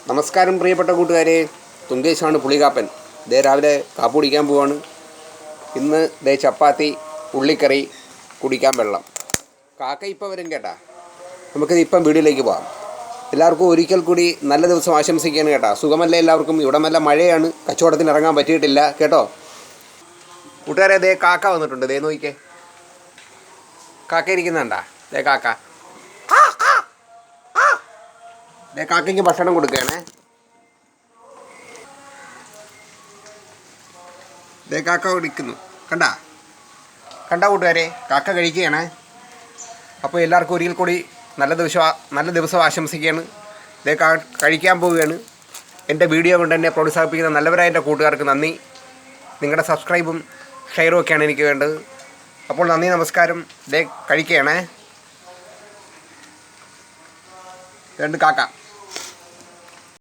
നമസ്കാരം പ്രിയപ്പെട്ട കൂട്ടുകാരെ, തുങ്കേശാണ് പുളികാപ്പൻ. ദേ രാവിലെ കാപ്പി കുടിക്കാൻ പോവാണ്. ഇന്ന് ദേ ചപ്പാത്തി, ഉള്ളിക്കറി, കുടിക്കാൻ വെള്ളം. കാക്ക ഇപ്പം വരും കേട്ടാ. നമുക്കിത് ഇപ്പം വീഡിയോയിലേക്ക് പോകാം. എല്ലാവർക്കും ഒരിക്കൽ കൂടി നല്ല ദിവസം ആശംസിക്കുകയാണ് കേട്ടാ. സുഖമല്ലേ എല്ലാവർക്കും? ഇവിടെ നല്ല മഴയാണ്, കച്ചവടത്തിന് ഇറങ്ങാൻ പറ്റിയിട്ടില്ല കേട്ടോ. കൂട്ടുകാരെ, ദേ കാക്ക വന്നിട്ടുണ്ട്. ദേ നോക്കിക്കേ, കാക്ക ഇരിക്കുന്നുണ്ടാ? ദേ കാക്ക, ദേ കാക്കയ്ക്ക് ഭക്ഷണം കൊടുക്കുകയാണേ. ദേ കാക്ക കുടിക്കുന്നു, കണ്ടാ കൂട്ടുകാരെ, കാക്ക കഴിക്കുകയാണ്. അപ്പോൾ എല്ലാവർക്കും ഒരിക്കൽ കൂടി നല്ല ദിവസം ആശംസിക്കുകയാണ്. ദേ കഴിക്കാൻ പോവുകയാണ്. എൻ്റെ വീഡിയോ കൊണ്ട് എന്നെ പ്രോത്സാഹിപ്പിക്കുന്ന നല്ലവരായ എൻ്റെ കൂട്ടുകാർക്ക് നന്ദി. നിങ്ങളുടെ സബ്സ്ക്രൈബും ഷെയറും ഒക്കെയാണ് എനിക്ക് വേണ്ടത്. അപ്പോൾ നന്ദി, നമസ്കാരം. ദേ കഴിക്കുകയാണേ രണ്ട് കാക്ക.